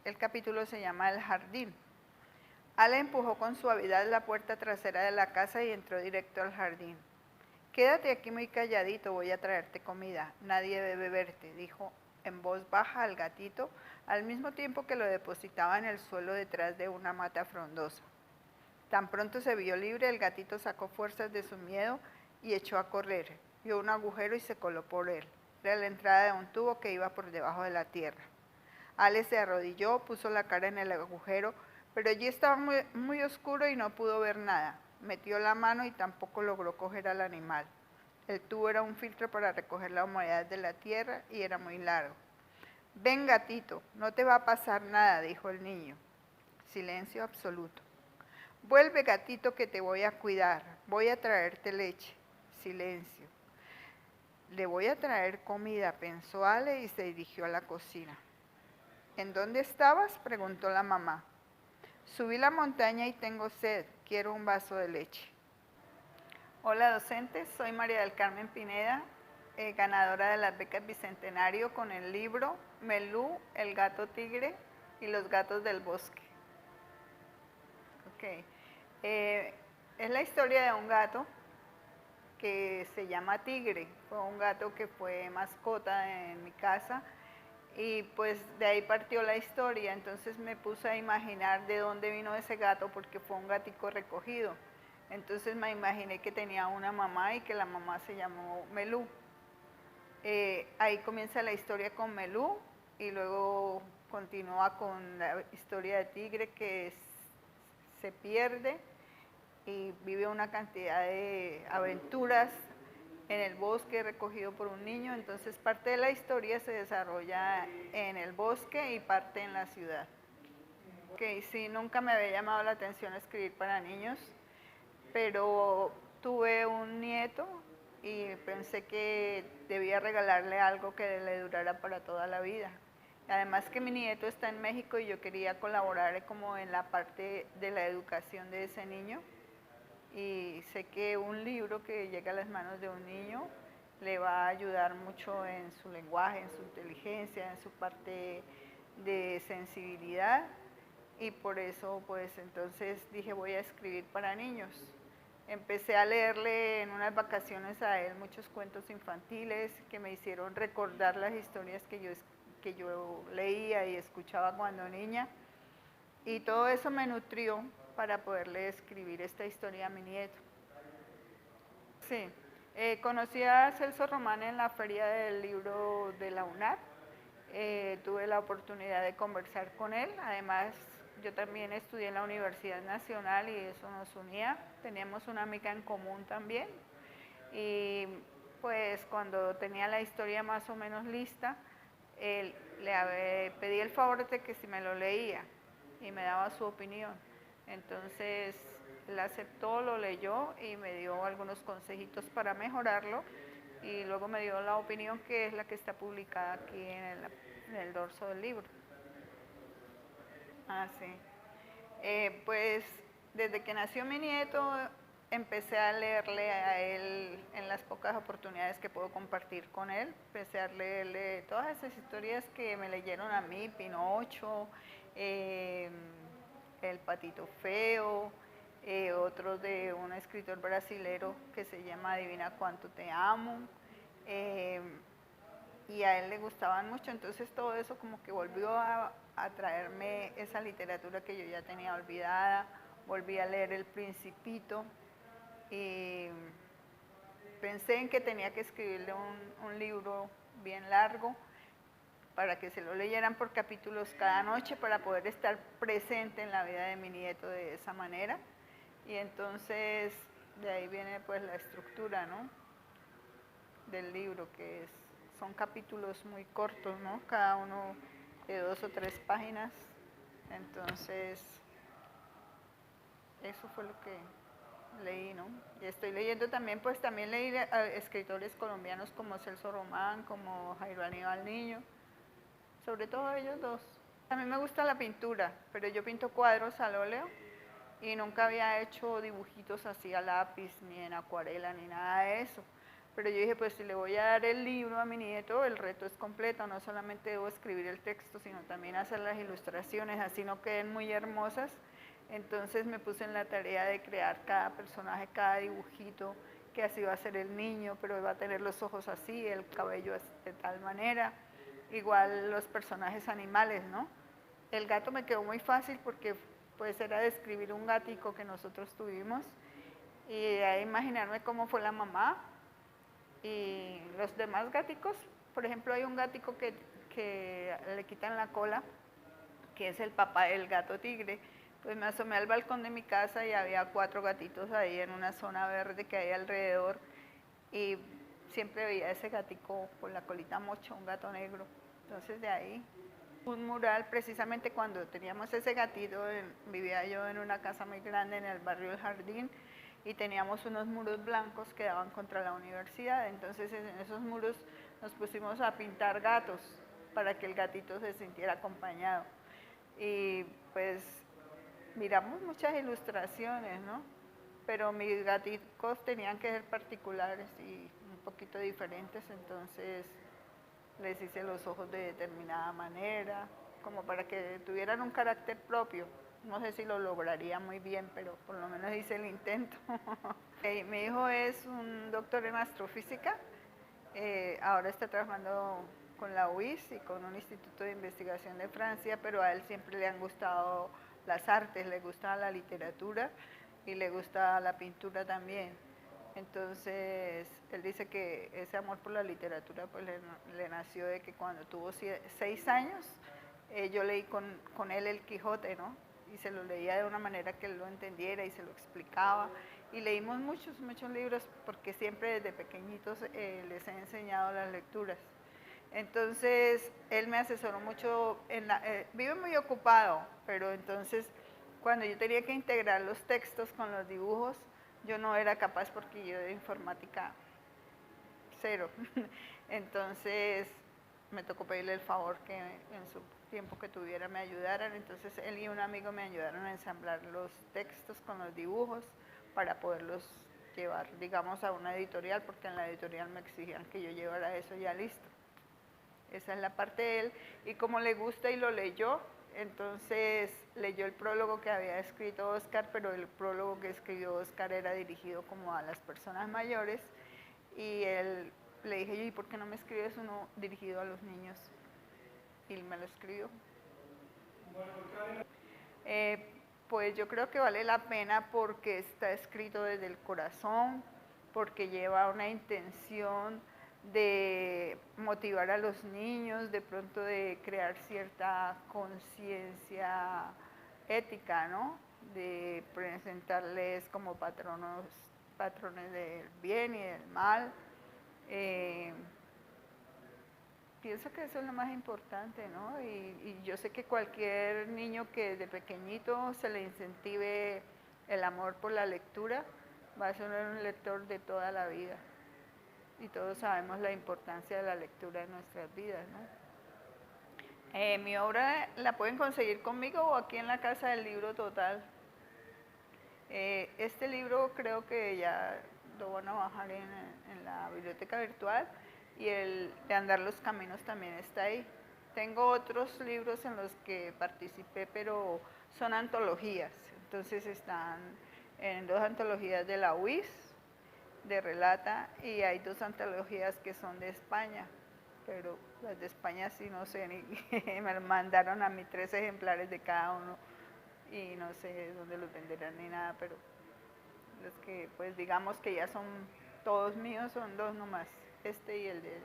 El capítulo se llama El jardín. Ale empujó con suavidad la puerta trasera de la casa y entró directo al jardín. Quédate aquí muy calladito, voy a traerte comida. Nadie debe verte, dijo en voz baja al gatito, al mismo tiempo que lo depositaba en el suelo detrás de una mata frondosa. Tan pronto se vio libre, el gatito sacó fuerzas de su miedo y echó a correr. Vio un agujero y se coló por él. Era la entrada de un tubo que iba por debajo de la tierra. Ale se arrodilló, puso la cara en el agujero, pero allí estaba muy oscuro y no pudo ver nada. Metió la mano y tampoco logró coger al animal. El tubo era un filtro para recoger la humedad de la tierra y era muy largo. Ven, gatito, no te va a pasar nada, dijo el niño. Silencio absoluto. Vuelve, gatito, que te voy a cuidar. Voy a traerte leche. Silencio. Le voy a traer comida, pensó Ale y se dirigió a la cocina. ¿En dónde estabas?, preguntó la mamá. Subí la montaña y tengo sed. Quiero un vaso de leche. Hola docentes, soy María del Carmen Pineda, ganadora de las becas Bicentenario con el libro Melú, el gato tigre y los gatos del bosque. Okay. Es la historia de un gato que se llama Tigre. Fue un gato que fue mascota en mi casa y pues de ahí partió la historia. Entonces me puse a imaginar de dónde vino ese gato porque fue un gatico recogido. Entonces me imaginé que tenía una mamá y que la mamá se llamó Melú. Ahí comienza la historia con Melú y luego continúa con la historia de Tigre que se pierde y vive una cantidad de aventuras en el bosque recogido por un niño. Entonces parte de la historia se desarrolla en el bosque y parte en la ciudad. Sí, nunca me había llamado la atención escribir para niños, pero tuve un nieto y pensé que debía regalarle algo que le durara para toda la vida. Además que mi nieto está en México y yo quería colaborar como en la parte de la educación de ese niño. Y sé que un libro que llega a las manos de un niño le va a ayudar mucho en su lenguaje, en su inteligencia, en su parte de sensibilidad. Y por eso pues entonces dije voy a escribir para niños. Empecé a leerle en unas vacaciones a él muchos cuentos infantiles que me hicieron recordar las historias que yo leía y escuchaba cuando niña. Y todo eso me nutrió para poderle escribir esta historia a mi nieto. Sí, conocí a Celso Román en la Feria del Libro de la UNAD. Tuve la oportunidad de conversar con él. Además, yo también estudié en la Universidad Nacional y eso nos unía. Teníamos una amiga en común también. Y pues cuando tenía la historia más o menos lista, le pedí el favor de que si me lo leía y me daba su opinión. Entonces él aceptó, lo leyó y me dio algunos consejitos para mejorarlo y luego me dio la opinión que es la que está publicada aquí en el dorso del libro. Ah, sí. Pues desde que nació mi nieto empecé a leerle a él en las pocas oportunidades que puedo compartir con él. Empecé a leerle todas esas historias que me leyeron a mí, Pinocho, El Patito Feo, otro de un escritor brasilero que se llama Adivina Cuánto Te Amo. Y a él le gustaban mucho, entonces todo eso como que volvió a traerme esa literatura que yo ya tenía olvidada. Volví a leer El Principito y pensé en que tenía que escribirle un libro bien largo para que se lo leyeran por capítulos cada noche para poder estar presente en la vida de mi nieto de esa manera. Y entonces de ahí viene pues la estructura, ¿no?, del libro, que son capítulos muy cortos, ¿no?, cada uno de 2 o 3 páginas. Entonces eso fue lo que leí, ¿no? Y estoy leyendo también, pues también leí a escritores colombianos como Celso Román, como Jairo Aníbal Niño, sobre todo ellos dos. A mí me gusta la pintura, pero yo pinto cuadros al óleo y nunca había hecho dibujitos así a lápiz, ni en acuarela, ni nada de eso. Pero yo dije, pues si le voy a dar el libro a mi nieto, el reto es completo, no solamente debo escribir el texto, sino también hacer las ilustraciones, así no queden muy hermosas. Entonces me puse en la tarea de crear cada personaje, cada dibujito, que así va a ser el niño, pero va a tener los ojos así, el cabello de tal manera. Igual los personajes animales, ¿no? El gato me quedó muy fácil porque pues era describir un gatico que nosotros tuvimos y de ahí imaginarme cómo fue la mamá y los demás gaticos. Por ejemplo, hay un gatico que le quitan la cola, que es el papá del gato tigre. Pues me asomé al balcón de mi casa y había 4 gatitos ahí en una zona verde que hay alrededor y siempre veía ese gatico con la colita mocha, un gato negro. Entonces de ahí un mural, precisamente cuando teníamos ese gatito, vivía yo en una casa muy grande en el barrio del Jardín y teníamos unos muros blancos que daban contra la universidad, entonces en esos muros nos pusimos a pintar gatos para que el gatito se sintiera acompañado. Y pues miramos muchas ilustraciones, ¿no? Pero mis gaticos tenían que ser particulares y un poquito diferentes, entonces les hice los ojos de determinada manera, como para que tuvieran un carácter propio. No sé si lo lograría muy bien, pero por lo menos hice el intento. Mi hijo es un doctor en astrofísica, ahora está trabajando con la UIS y con un instituto de investigación de Francia, pero a él siempre le han gustado las artes, le gusta la literatura y le gusta la pintura también. Entonces, él dice que ese amor por la literatura pues le nació de que cuando tuvo 6 años, yo leí con él el Quijote, ¿no? Y se lo leía de una manera que él lo entendiera y se lo explicaba. Y leímos muchos, muchos libros porque siempre desde pequeñitos les he enseñado las lecturas. Entonces, él me asesoró mucho, vive muy ocupado, pero entonces cuando yo tenía que integrar los textos con los dibujos, yo no era capaz porque yo de informática cero. Entonces me tocó pedirle el favor que en su tiempo que tuviera me ayudaran. Entonces él y un amigo me ayudaron a ensamblar los textos con los dibujos para poderlos llevar, digamos, a una editorial, porque en la editorial me exigían que yo llevara eso ya listo. Esa es la parte de él. Y como le gusta y lo leyó, entonces leyó el prólogo que había escrito Oscar, pero el prólogo que escribió Oscar era dirigido como a las personas mayores. Y él, le dije yo, ¿y por qué no me escribes uno dirigido a los niños? Y me lo escribió. Eh, pues yo creo que vale la pena porque está escrito desde el corazón, porque lleva una intención de motivar a los niños, de pronto de crear cierta conciencia ética, ¿no? De presentarles como patrones del bien y del mal. Pienso que eso es lo más importante, ¿no? Y yo sé que cualquier niño que desde pequeñito se le incentive el amor por la lectura, va a ser un lector de toda la vida. Y todos sabemos la importancia de la lectura en nuestras vidas, ¿no? Mi obra la pueden conseguir conmigo o aquí en la Casa del Libro Total. Este libro creo que ya lo van a bajar en la biblioteca virtual y el de Andar los Caminos también está ahí. Tengo otros libros en los que participé, pero son antologías. Entonces están en 2 antologías de la UIS, de Relata, y hay 2 antologías que son de España. Pero las de España sí no sé, ni me mandaron a mí 3 ejemplares de cada uno y no sé dónde los venderán ni nada, pero los que pues digamos que ya son todos míos son 2 nomás, este y el de